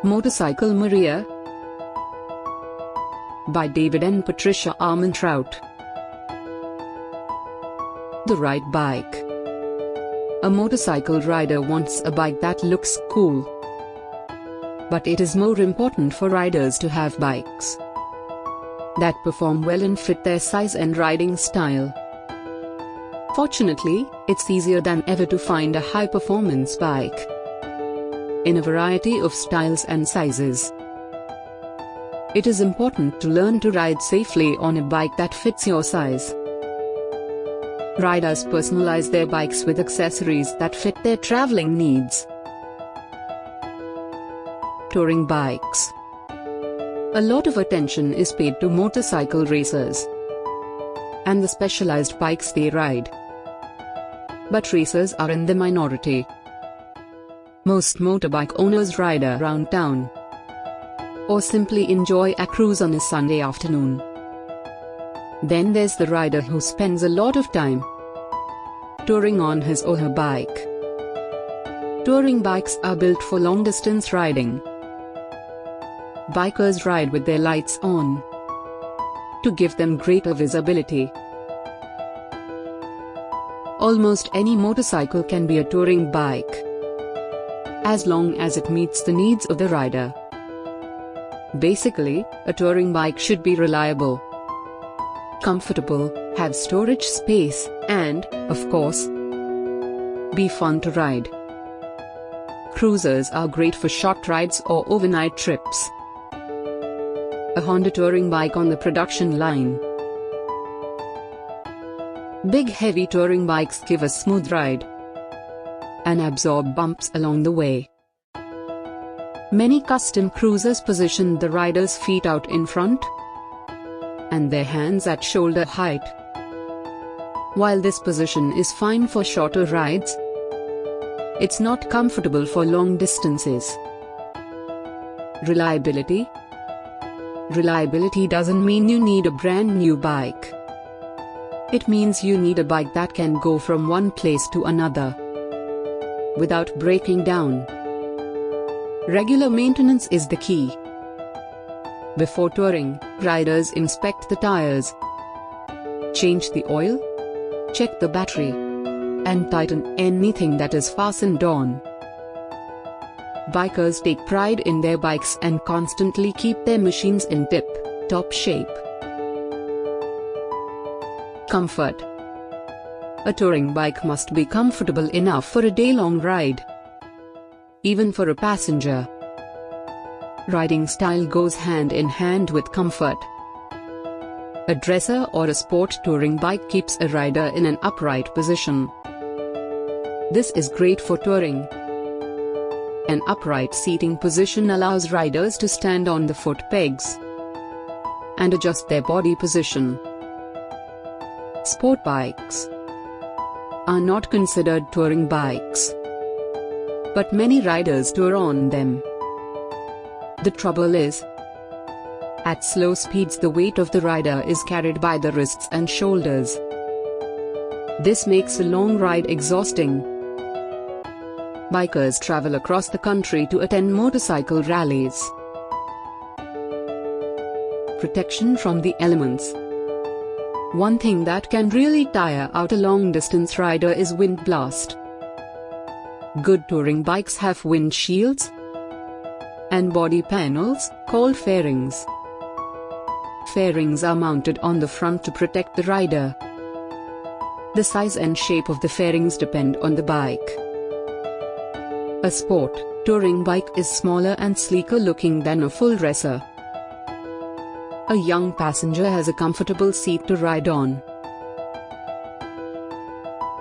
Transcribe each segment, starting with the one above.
Motorcycle Maria by David and Patricia Armentrout. The right bike. A motorcycle rider wants a bike that looks cool. But it is more important for riders to have bikes that perform well and fit their size and riding style. Fortunately, it's easier than ever to find a high-performance bike in a variety of styles and sizes. It is important to learn to ride safely on a bike that fits your size. Riders personalize their bikes with accessories that fit their traveling needs. Touring bikes. A lot of attention is paid to motorcycle racers and the specialized bikes they ride. But racers are in the minority. Most motorbike owners ride around town or simply enjoy a cruise on a Sunday afternoon. Then there's the rider who spends a lot of time touring on his or her bike. Touring bikes are built for long-distance riding. Bikers ride with their lights on to give them greater visibility. Almost any motorcycle can be a touring bike, as long as it meets the needs of the rider. Basically, a touring bike should be reliable, comfortable, have storage space, and, of course, be fun to ride. Cruisers are great for short rides or overnight trips. A Honda touring bike on the production line. Big heavy touring bikes give a smooth ride and absorb bumps along the way. Many custom cruisers position the rider's feet out in front and their hands at shoulder height. While this position is fine for shorter rides, it's not comfortable for long distances. Reliability. Reliability doesn't mean you need a brand new bike. It means you need a bike that can go from one place to another without breaking down. Regular maintenance is the key. Before touring, riders inspect the tires, change the oil, check the battery, and tighten anything that is fastened on. Bikers take pride in their bikes and constantly keep their machines in tip-top shape. Comfort. A touring bike must be comfortable enough for a day-long ride, even for a passenger. Riding style goes hand in hand with comfort. A dresser or a sport touring bike keeps a rider in an upright position. This is great for touring. An upright seating position allows riders to stand on the foot pegs and adjust their body position. Sport bikes are not considered touring bikes, but many riders tour on them. The trouble is, at slow speeds the weight of the rider is carried by the wrists and shoulders. This makes a long ride exhausting. Bikers travel across the country to attend motorcycle rallies. Protection from the elements. One thing that can really tire out a long-distance rider is wind blast. Good touring bikes have wind shields and body panels, called fairings. Fairings are mounted on the front to protect the rider. The size and shape of the fairings depend on the bike. A sport touring bike is smaller and sleeker looking than a full racer. A young passenger has a comfortable seat to ride on.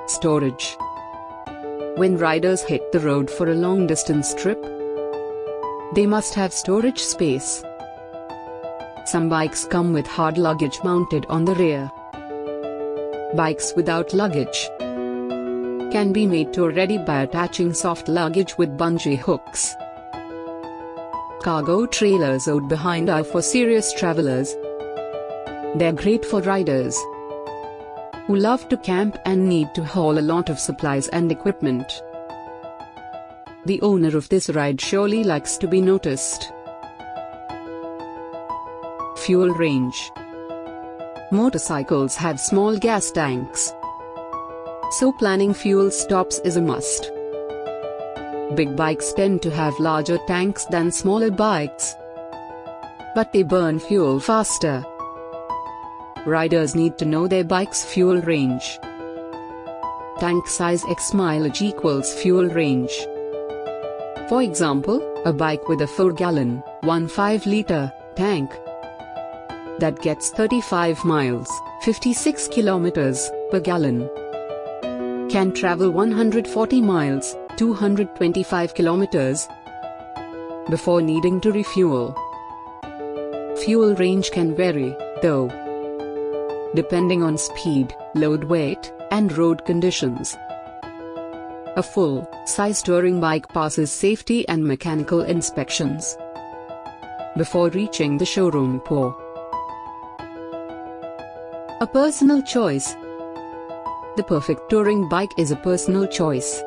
Storage. When riders hit the road for a long-distance trip, they must have storage space. Some bikes come with hard luggage mounted on the rear. Bikes without luggage can be made tour-ready by attaching soft luggage with bungee hooks. Cargo trailers out behind are for serious travelers. They're great for riders who love to camp and need to haul a lot of supplies and equipment. The owner of this ride surely likes to be noticed. Fuel range. Motorcycles have small gas tanks, so planning fuel stops is a must. Big bikes tend to have larger tanks than smaller bikes, but they burn fuel faster. Riders need to know their bike's fuel range. Tank size x mileage equals fuel range. For example, a bike with a 4-gallon, 1.5-liter tank that gets 35 miles, 56 kilometers per gallon, can travel 140 miles, 225 kilometers, before needing to refuel. Fuel range can vary, though, depending on speed, load weight, and road conditions. A full-size touring bike passes safety and mechanical inspections before reaching the showroom floor. A personal choice. The perfect touring bike is a personal choice.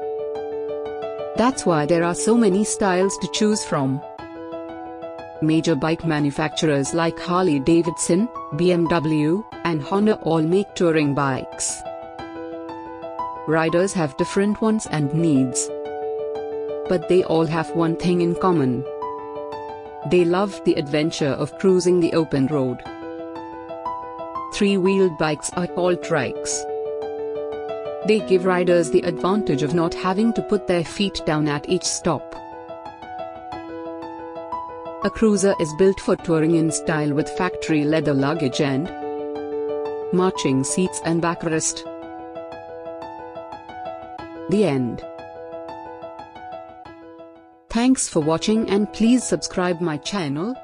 That's why there are so many styles to choose from. Major bike manufacturers like Harley-Davidson, BMW, and Honda all make touring bikes. Riders have different wants and needs, but they all have one thing in common. They love the adventure of cruising the open road. Three-wheeled bikes are called trikes. They give riders the advantage of not having to put their feet down at each stop. A cruiser is built for touring in style with factory leather luggage and marching seats and backrest. The end. Thanks for watching and please subscribe my channel.